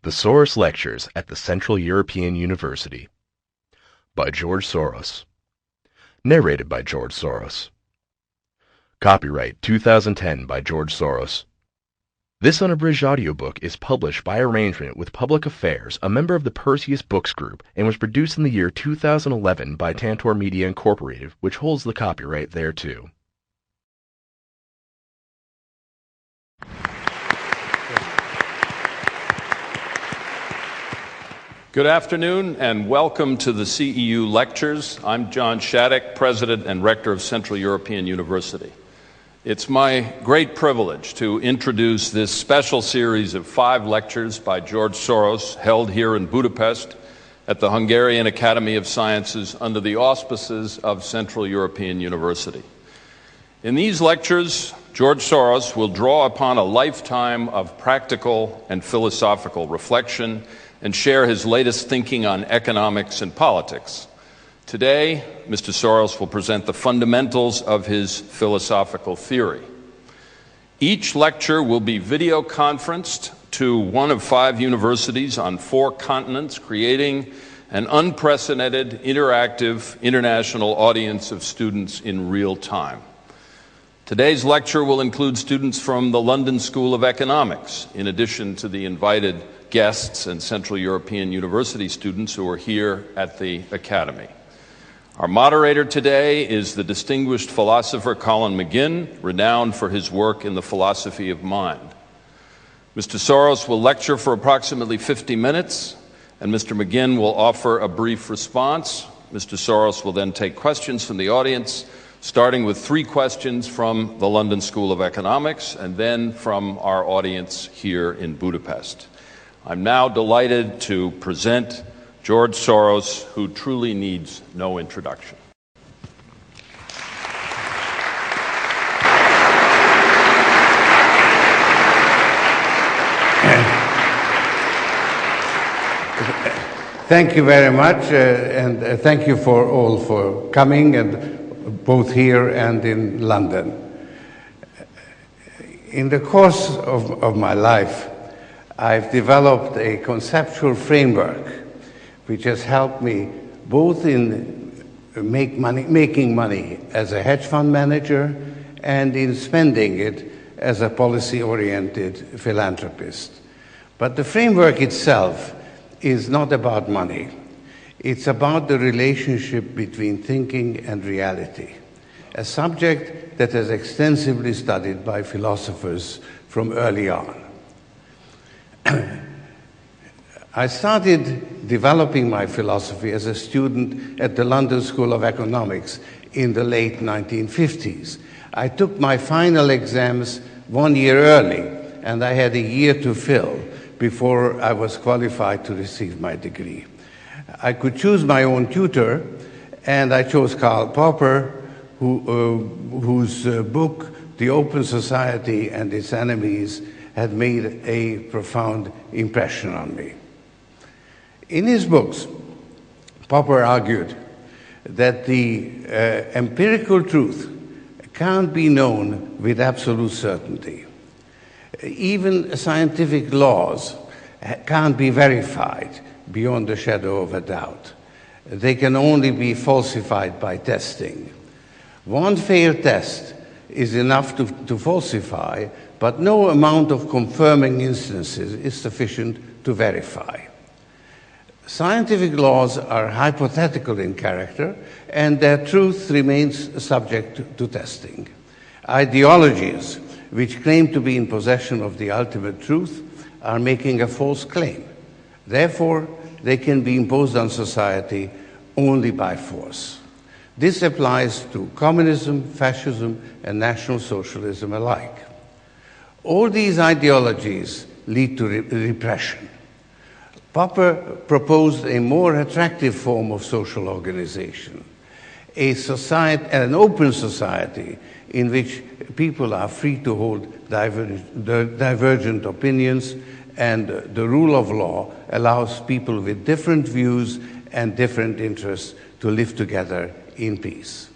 The Soros Lectures at the Central European University by George Soros. Narrated by George Soros. Copyright 2010 by George Soros. This unabridged audiobook is published by arrangement with Public Affairs, a member of the Perseus Books Group, and was produced in the year 2011 by Tantor Media Incorporated, which holds the copyright thereto. Good afternoon and welcome to the CEU Lectures. I'm John Shattuck, President and Rector of Central European University. It's my great privilege to introduce this special series of 5 lectures by George Soros held here in Budapest at the Hungarian Academy of Sciences under the auspices of Central European University. In these lectures, George Soros will draw upon a lifetime of practical and philosophical reflection and share his latest thinking on economics and politics. Today, Mr. Soros will present the fundamentals of his philosophical theory. Each lecture will be video conferenced to one of 5 universities on 4 continents, creating an unprecedented, interactive, international audience of students in real time. Today's lecture will include students from the London School of Economics, in addition to the invited guests and Central European University students who are here at the Academy. Our moderator today is the distinguished philosopher Colin McGinn, renowned for his work in the philosophy of mind. Mr. Soros will lecture for approximately 50 minutes, and Mr. McGinn will offer a brief response. Mr. Soros will then take questions from the audience, starting with 3 questions from the London School of Economics and then from our audience here in Budapest. I'm now delighted to present George Soros, who truly needs no introduction. Thank you very much, and thank you for coming, and both here and in London. In the course of my life, I've developed a conceptual framework which has helped me both in making money as a hedge fund manager and in spending it as a policy-oriented philanthropist. But the framework itself is not about money. It's about the relationship between thinking and reality, a subject that is extensively studied by philosophers from early on. I started developing my philosophy as a student at the London School of Economics in the late 1950s. I took my final exams 1 year early, and I had a year to fill before I was qualified to receive my degree. I could choose my own tutor, and I chose Karl Popper, whose book, The Open Society and Its Enemies, had made a profound impression on me. In his books, Popper argued that the empirical truth can't be known with absolute certainty. Even scientific laws can't be verified beyond the shadow of a doubt. They can only be falsified by testing. One failed test is enough to falsify, but no amount of confirming instances is sufficient to verify. Scientific laws are hypothetical in character, and their truth remains subject to testing. Ideologies which claim to be in possession of the ultimate truth are making a false claim. Therefore, they can be imposed on society only by force. This applies to communism, fascism, and National Socialism alike. All these ideologies lead to repression. Popper proposed a more attractive form of social organization, an open society in which people are free to hold divergent opinions, and the rule of law allows people with different views and different interests to live together in peace.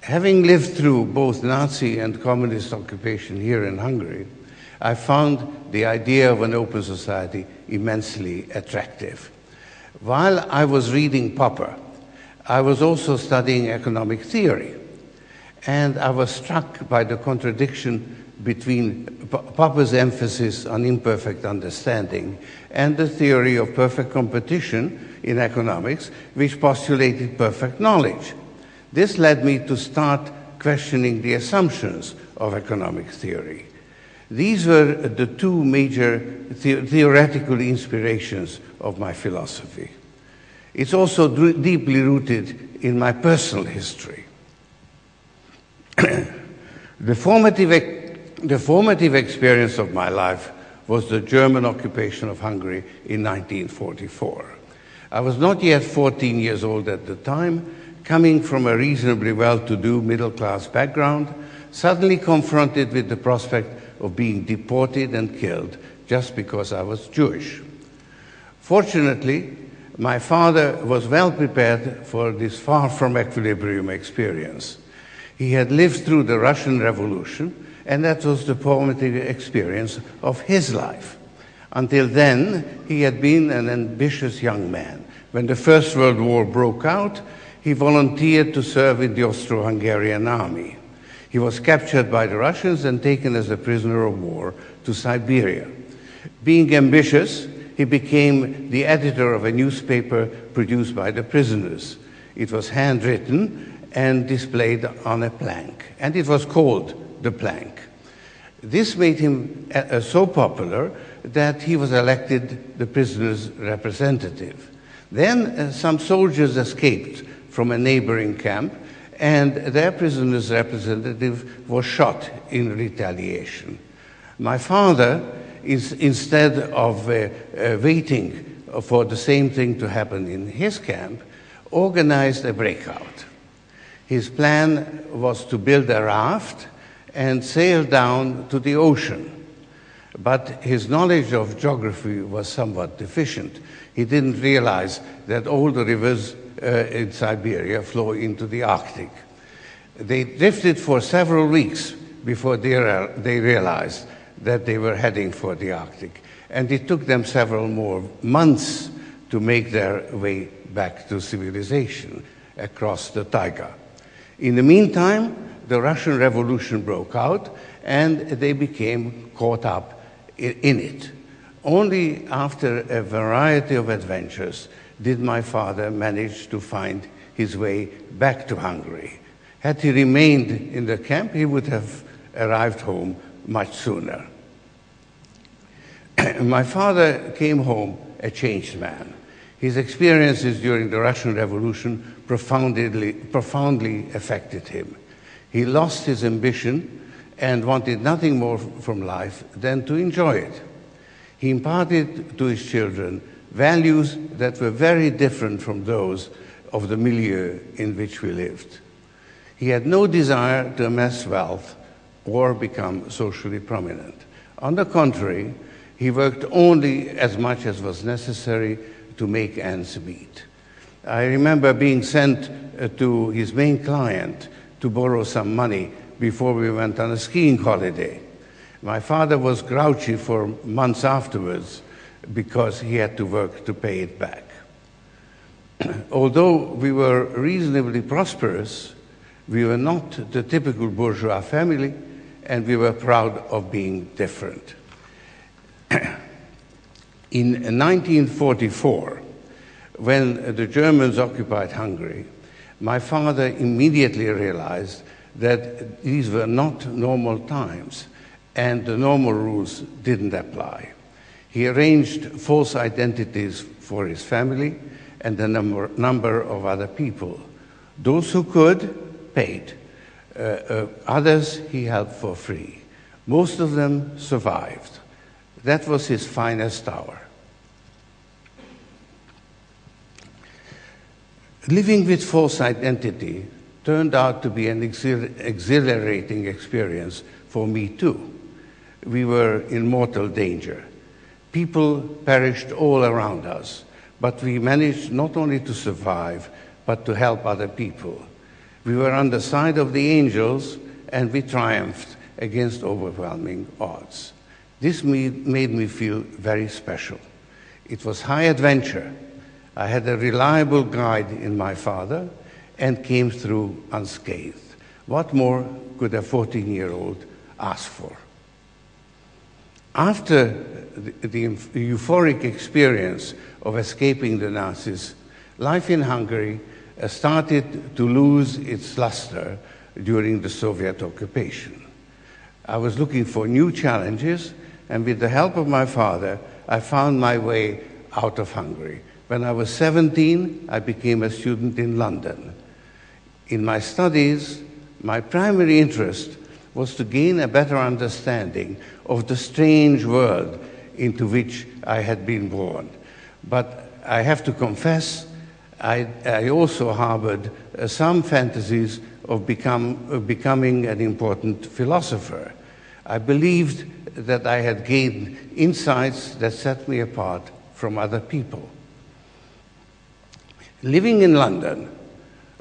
Having lived through both Nazi and communist occupation here in Hungary, I found the idea of an open society immensely attractive. While I was reading Popper, I was also studying economic theory, and I was struck by the contradiction between Popper's emphasis on imperfect understanding and the theory of perfect competition in economics, which postulated perfect knowledge. This led me to start questioning the assumptions of economic theory. These were the two major theoretical inspirations of my philosophy. It's also deeply rooted in my personal history. The formative experience of my life was the German occupation of Hungary in 1944. I was not yet 14 years old at the time, coming from a reasonably well-to-do middle-class background, suddenly confronted with the prospect of being deported and killed just because I was Jewish. Fortunately, my father was well prepared for this far from equilibrium experience. He had lived through the Russian Revolution, and that was the formative experience of his life. Until then, he had been an ambitious young man. When the First World War broke out, he volunteered to serve in the Austro-Hungarian army. He was captured by the Russians and taken as a prisoner of war to Siberia. Being ambitious, he became the editor of a newspaper produced by the prisoners. It was handwritten and displayed on a plank, and it was called The Plank. This made him so popular that he was elected the prisoners' representative. Then some soldiers escaped from a neighboring camp, and their prisoners' representative was shot in retaliation. My father, instead of waiting for the same thing to happen in his camp, organized a breakout. His plan was to build a raft and sail down to the ocean. But his knowledge of geography was somewhat deficient. He didn't realize that all the rivers in Siberia flow into the Arctic. They drifted for several weeks before they realized that they were heading for the Arctic. And it took them several more months to make their way back to civilization across the taiga. In the meantime, the Russian Revolution broke out, and they became caught up in it. Only after a variety of adventures did my father manage to find his way back to Hungary. Had he remained in the camp, he would have arrived home much sooner. My father came home a changed man. His experiences during the Russian Revolution profoundly affected him. He lost his ambition and wanted nothing more from life than to enjoy it. He imparted to his children values that were very different from those of the milieu in which we lived. He had no desire to amass wealth or become socially prominent. On the contrary, he worked only as much as was necessary to make ends meet. I remember being sent to his main client to borrow some money before we went on a skiing holiday. My father was grouchy for months afterwards because he had to work to pay it back. Although we were reasonably prosperous, we were not the typical bourgeois family, and we were proud of being different. In 1944, when the Germans occupied Hungary, my father immediately realized that these were not normal times, and the normal rules didn't apply. He arranged false identities for his family and a number of other people. Those who could, paid. Others he helped for free. Most of them survived. That was his finest hour. Living with false identity turned out to be an exhilarating experience for me too. We were in mortal danger. People perished all around us, but we managed not only to survive, but to help other people. We were on the side of the angels, and we triumphed against overwhelming odds. This made me feel very special. It was high adventure. I had a reliable guide in my father and came through unscathed. What more could a 14-year-old ask for? After the euphoric experience of escaping the Nazis, life in Hungary started to lose its luster during the Soviet occupation. I was looking for new challenges, and with the help of my father, I found my way out of Hungary. When I was 17, I became a student in London. In my studies, my primary interest was to gain a better understanding of the strange world into which I had been born. But I have to confess, I also harbored some fantasies of becoming an important philosopher. I believed that I had gained insights that set me apart from other people. Living in London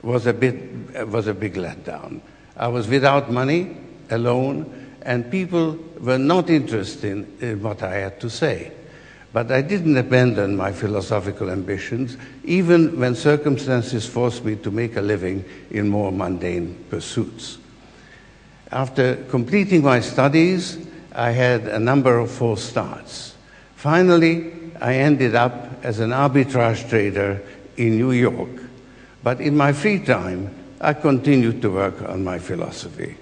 was a big letdown. I was without money, alone, and people were not interested in what I had to say. But I didn't abandon my philosophical ambitions, even when circumstances forced me to make a living in more mundane pursuits. After completing my studies, I had a number of false starts. Finally, I ended up as an arbitrage trader in New York. But in my free time, I continued to work on my philosophy.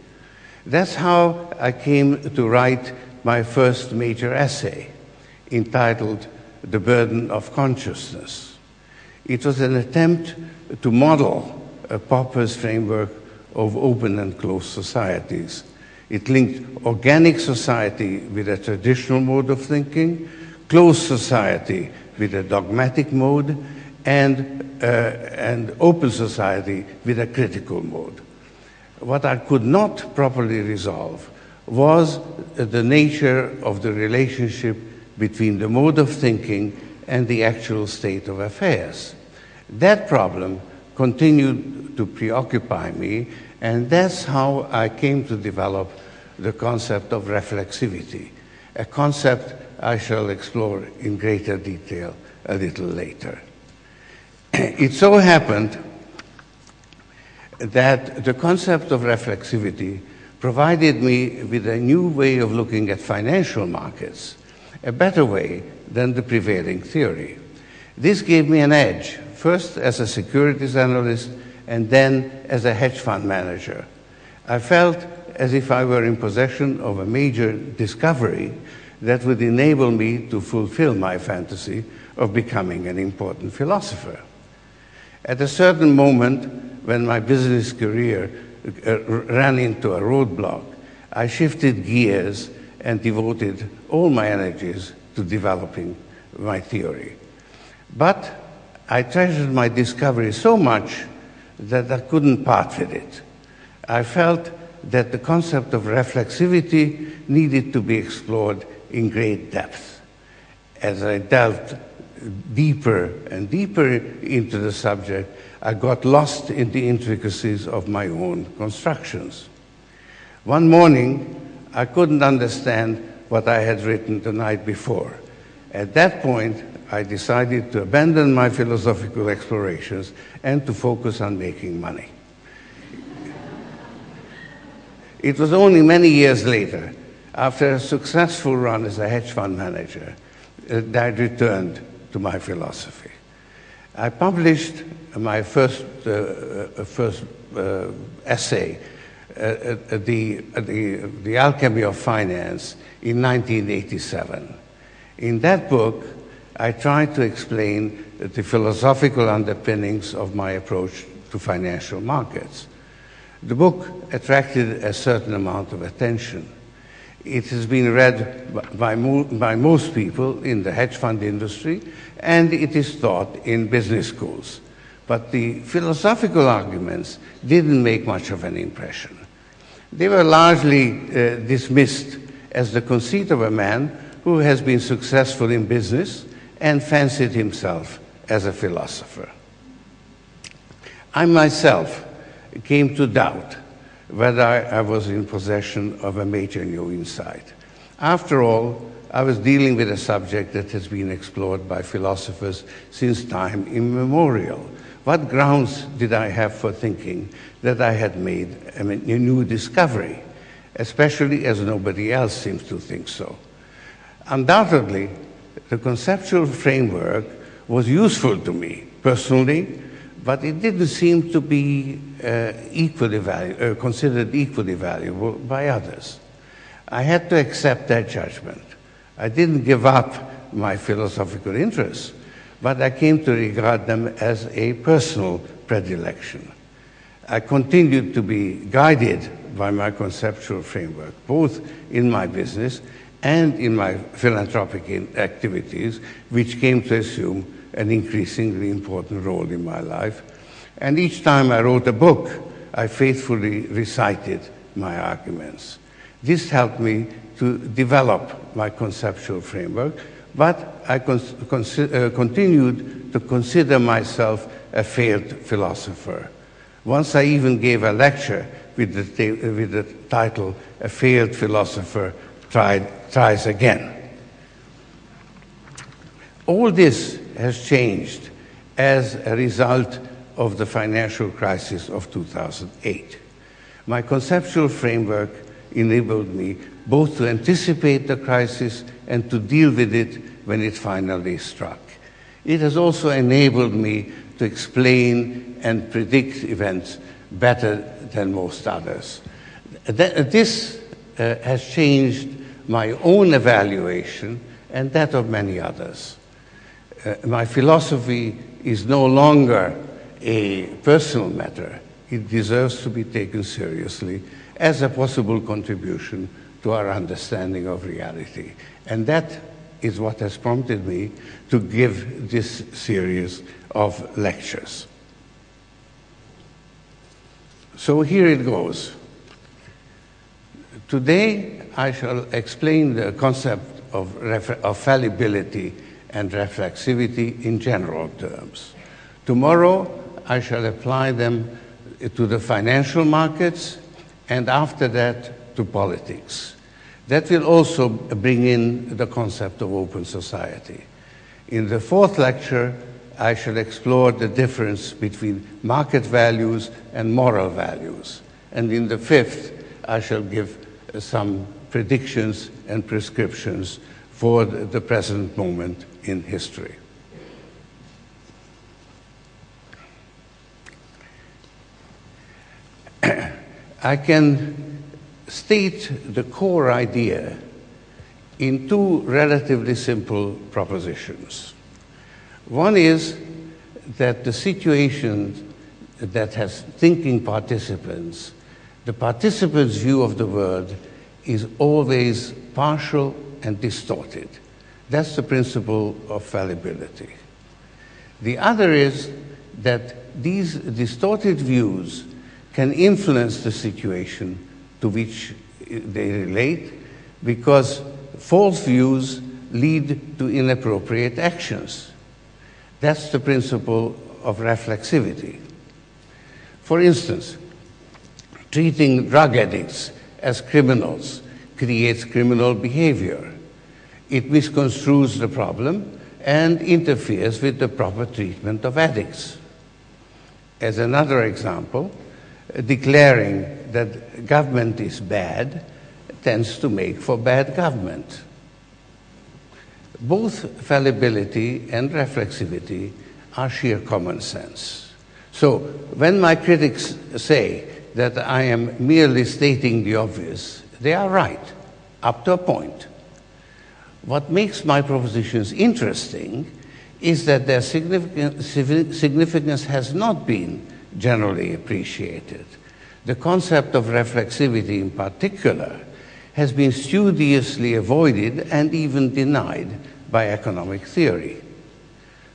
That's how I came to write my first major essay, entitled The Burden of Consciousness. It was an attempt to model Popper's framework of open and closed societies. It linked organic society with a traditional mode of thinking, closed society with a dogmatic mode, and open society with a critical mode. What I could not properly resolve was the nature of the relationship between the mode of thinking and the actual state of affairs. That problem continued to preoccupy me, and that's how I came to develop the concept of reflexivity, a concept I shall explore in greater detail a little later. It so happened that the concept of reflexivity provided me with a new way of looking at financial markets, a better way than the prevailing theory. This gave me an edge, first as a securities analyst and then as a hedge fund manager. I felt as if I were in possession of a major discovery that would enable me to fulfill my fantasy of becoming an important philosopher. At a certain moment, when my business career ran into a roadblock, I shifted gears and devoted all my energies to developing my theory. But I treasured my discovery so much that I couldn't part with it. I felt that the concept of reflexivity needed to be explored in great depth. As I delved deeper and deeper into the subject, I got lost in the intricacies of my own constructions. One morning, I couldn't understand what I had written the night before. At that point, I decided to abandon my philosophical explorations and to focus on making money. It was only many years later, after a successful run as a hedge fund manager, that I returned to my philosophy. I published my first essay, The Alchemy of Finance, in 1987. In that book, I tried to explain the philosophical underpinnings of my approach to financial markets. The book attracted a certain amount of attention. It has been read by most people in the hedge fund industry, and it is taught in business schools. But the philosophical arguments didn't make much of an impression. They were largely dismissed as the conceit of a man who has been successful in business and fancied himself as a philosopher. I myself came to doubt whether I was in possession of a major new insight. After all, I was dealing with a subject that has been explored by philosophers since time immemorial. What grounds did I have for thinking that I had made a new discovery, especially as nobody else seems to think so? Undoubtedly, the conceptual framework was useful to me personally, but it didn't seem to be considered equally valuable by others. I had to accept that judgment. I didn't give up my philosophical interests, but I came to regard them as a personal predilection. I continued to be guided by my conceptual framework, both in my business and in my philanthropic activities, which came to assume an increasingly important role in my life. And each time I wrote a book, I faithfully recited my arguments. This helped me to develop my conceptual framework, but I continued to consider myself a failed philosopher. Once I even gave a lecture with the title, "A Failed Philosopher Tries Again." All this has changed as a result of the financial crisis of 2008. My conceptual framework enabled me both to anticipate the crisis and to deal with it when it finally struck. It has also enabled me to explain and predict events better than most others. This has changed my own evaluation and that of many others. My philosophy is no longer a personal matter. It deserves to be taken seriously as a possible contribution to our understanding of reality. And that is what has prompted me to give this series of lectures. So here it goes. Today, I shall explain the concept of fallibility and reflexivity in general terms. Tomorrow, I shall apply them to the financial markets, and after that, to politics. That will also bring in the concept of open society. In the fourth lecture, I shall explore the difference between market values and moral values. And in the fifth, I shall give some predictions and prescriptions for the present moment in history. I can state the core idea in two relatively simple propositions. One is that the situation that has thinking participants, the participants' view of the world is always partial and distorted. That's the principle of fallibility. The other is that these distorted views can influence the situation to which they relate, because false views lead to inappropriate actions. That's the principle of reflexivity. For instance, treating drug addicts as criminals creates criminal behavior. It misconstrues the problem and interferes with the proper treatment of addicts. As another example, declaring that government is bad tends to make for bad government. Both fallibility and reflexivity are sheer common sense. So when my critics say that I am merely stating the obvious, they are right, up to a point. What makes my propositions interesting is that their significance has not been generally appreciated. The concept of reflexivity in particular has been studiously avoided and even denied by economic theory.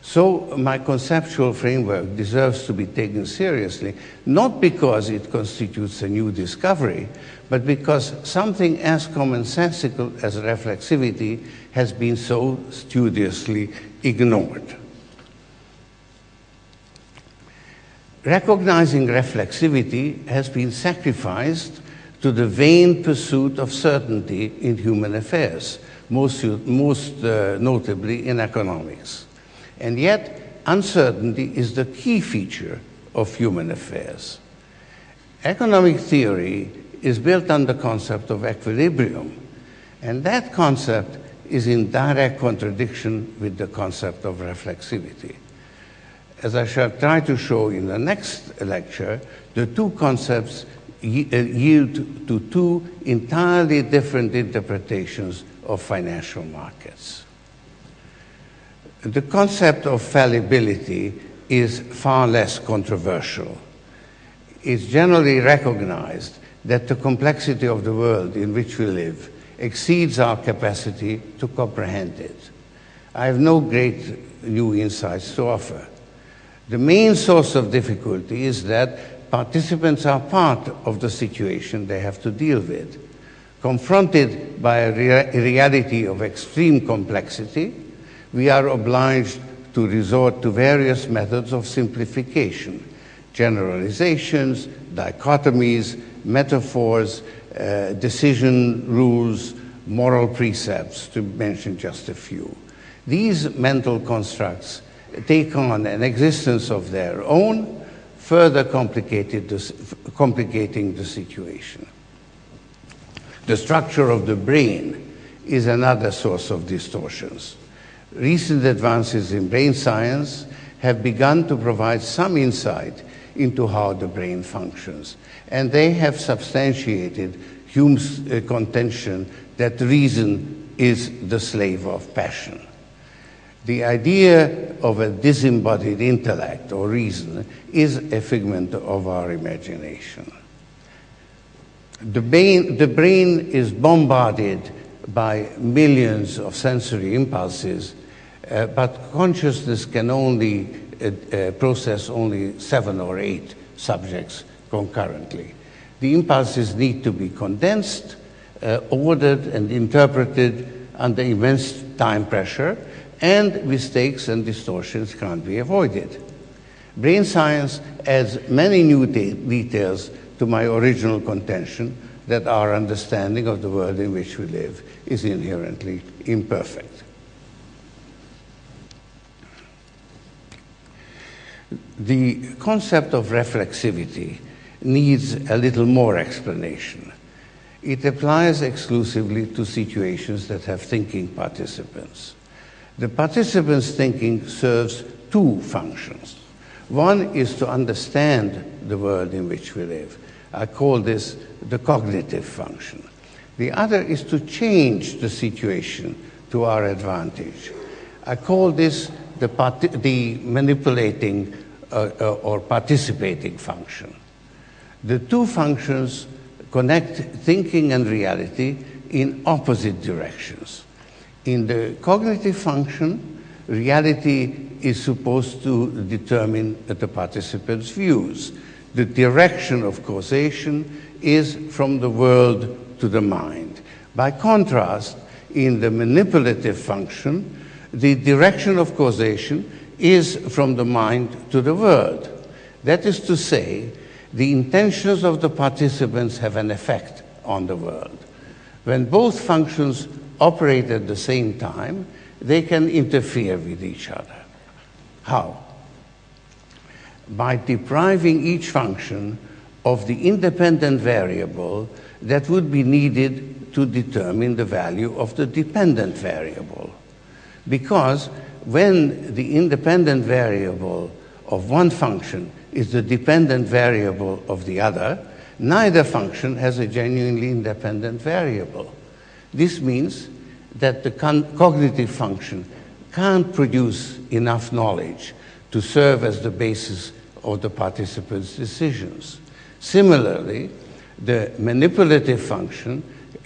So my conceptual framework deserves to be taken seriously, not because it constitutes a new discovery, but because something as commonsensical as reflexivity has been so studiously ignored. Recognizing reflexivity has been sacrificed to the vain pursuit of certainty in human affairs, most notably in economics. And yet, uncertainty is the key feature of human affairs. Economic theory is built on the concept of equilibrium, and that concept is in direct contradiction with the concept of reflexivity. As I shall try to show in the next lecture, the two concepts yield to two entirely different interpretations of financial markets. The concept of fallibility is far less controversial. It's generally recognized that the complexity of the world in which we live exceeds our capacity to comprehend it. I have no great new insights to offer. The main source of difficulty is that participants are part of the situation they have to deal with. Confronted by a reality of extreme complexity, we are obliged to resort to various methods of simplification, generalizations, dichotomies, metaphors, decision rules, moral precepts, to mention just a few. These mental constructs take on an existence of their own, further complicating the situation. The structure of the brain is another source of distortions. Recent advances in brain science have begun to provide some insight into how the brain functions, and they have substantiated Hume's contention that reason is the slave of passion. The idea of a disembodied intellect or reason is a figment of our imagination. The brain is bombarded by millions of sensory impulses, but consciousness can only process only 7 or 8 subjects concurrently. The impulses need to be condensed, ordered, and interpreted under immense time pressure, and mistakes and distortions can't be avoided. Brain science adds many new details to my original contention that our understanding of the world in which we live is inherently imperfect. The concept of reflexivity needs a little more explanation. It applies exclusively to situations that have thinking participants. The participants' thinking serves two functions. One is to understand the world in which we live. I call this the cognitive function. The other is to change the situation to our advantage. I call this the manipulating or participating function. The two functions connect thinking and reality in opposite directions. In the cognitive function, reality is supposed to determine the participants' views. The direction of causation is from the world to the mind. By contrast, in the manipulative function, the direction of causation is from the mind to the world. That is to say, the intentions of the participants have an effect on the world. When both functions operate at the same time, they can interfere with each other. How? By depriving each function of the independent variable that would be needed to determine the value of the dependent variable. Because when the independent variable of one function is the dependent variable of the other, neither function has a genuinely independent variable. This means that the cognitive function can't produce enough knowledge to serve as the basis of the participants' decisions. Similarly, the manipulative function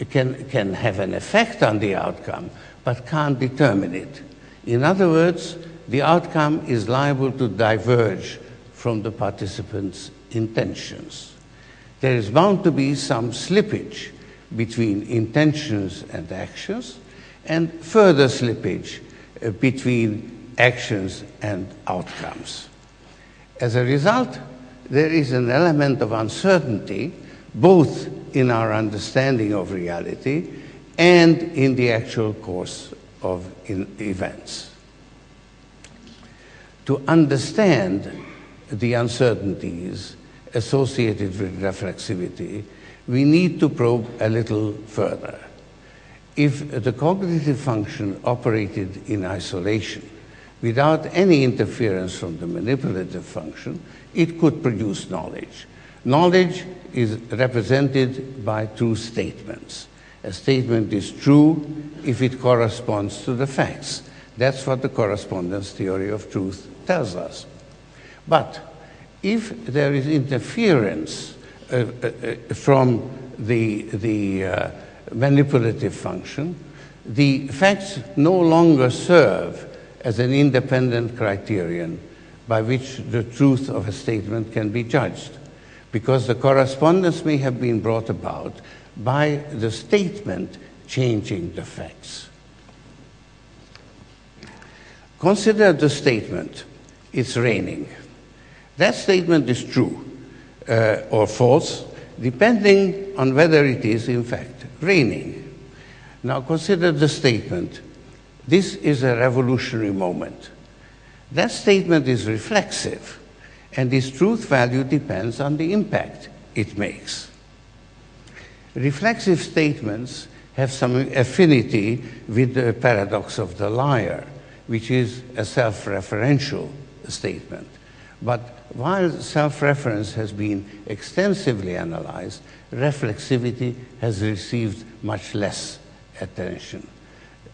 can have an effect on the outcome, but can't determine it. In other words, the outcome is liable to diverge from the participants' intentions. There is bound to be some slippage between intentions and actions, and further slippage between actions and outcomes. As a result, there is an element of uncertainty both in our understanding of reality and in the actual course of events. To understand the uncertainties associated with reflexivity, we need to probe a little further. If the cognitive function operated in isolation, without any interference from the manipulative function, it could produce knowledge. Knowledge is represented by true statements. A statement is true if it corresponds to the facts. That's what the correspondence theory of truth tells us. But if there is interference from the manipulative function, the facts no longer serve as an independent criterion by which the truth of a statement can be judged, because the correspondence may have been brought about by the statement changing the facts. Consider the statement, "It's raining." That statement is true or false, depending on whether it is, in fact, raining. Now consider the statement, "This is a revolutionary moment." That statement is reflexive, and its truth value depends on the impact it makes. Reflexive statements have some affinity with the paradox of the liar, which is a self-referential statement. But while self-reference has been extensively analyzed, reflexivity has received much less attention.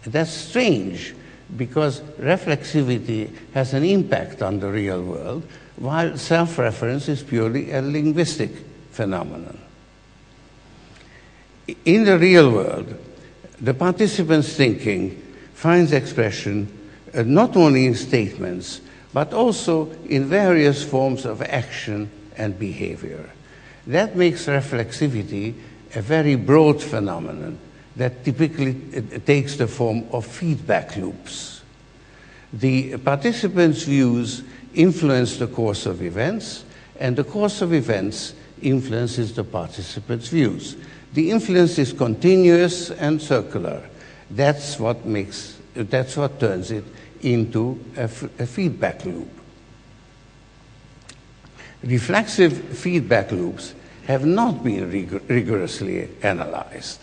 That's strange, because reflexivity has an impact on the real world, while self-reference is purely a linguistic phenomenon. In the real world, the participants' thinking finds expression not only in statements, but also in various forms of action and behavior. That makes reflexivity a very broad phenomenon that typically takes the form of feedback loops. The participants' views influence the course of events, and the course of events influences the participants' views. The influence is continuous and circular. That's what turns it into a feedback loop. Reflexive feedback loops have not been rigorously analyzed.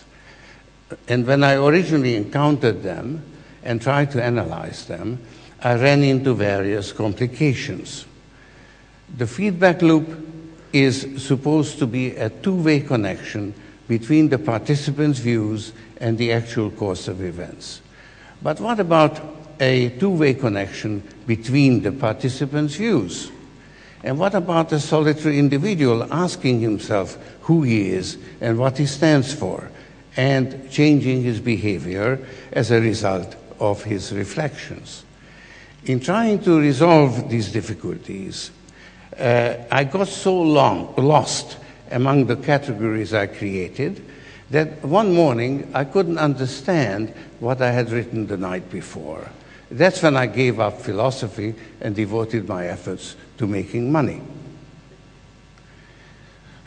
And when I originally encountered them and tried to analyze them, I ran into various complications. The feedback loop is supposed to be a two-way connection between the participants' views and the actual course of events. But what about a two-way connection between the participants' views? And what about a solitary individual asking himself who he is and what he stands for, and changing his behavior as a result of his reflections? In trying to resolve these difficulties, I got so lost among the categories I created that one morning I couldn't understand what I had written the night before. That's when I gave up philosophy and devoted my efforts to making money.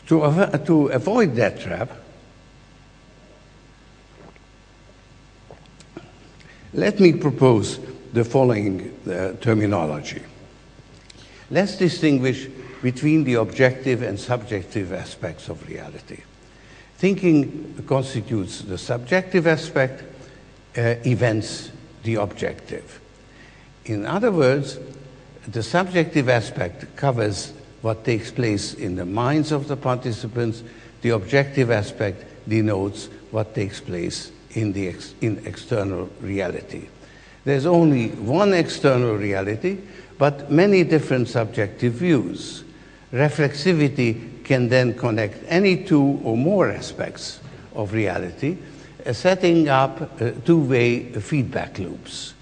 To avoid that trap, let me propose the following terminology. Let's distinguish between the objective and subjective aspects of reality. Thinking constitutes the subjective aspect, events the objective. In other words, the subjective aspect covers what takes place in the minds of the participants. The objective aspect denotes what takes place in external reality. There's only one external reality, but many different subjective views. Reflexivity can then connect any two or more aspects of reality, setting up two-way feedback loops.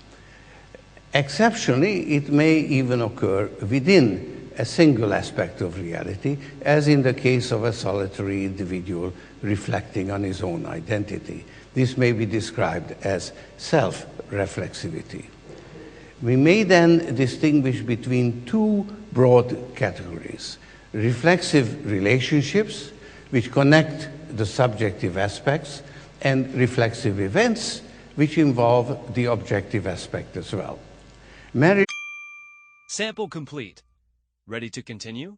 Exceptionally, it may even occur within a single aspect of reality, as in the case of a solitary individual reflecting on his own identity. This may be described as self-reflexivity. We may then distinguish between two broad categories: reflexive relationships, which connect the subjective aspects, and reflexive events, which involve the objective aspect as well. Sample complete. Ready to continue?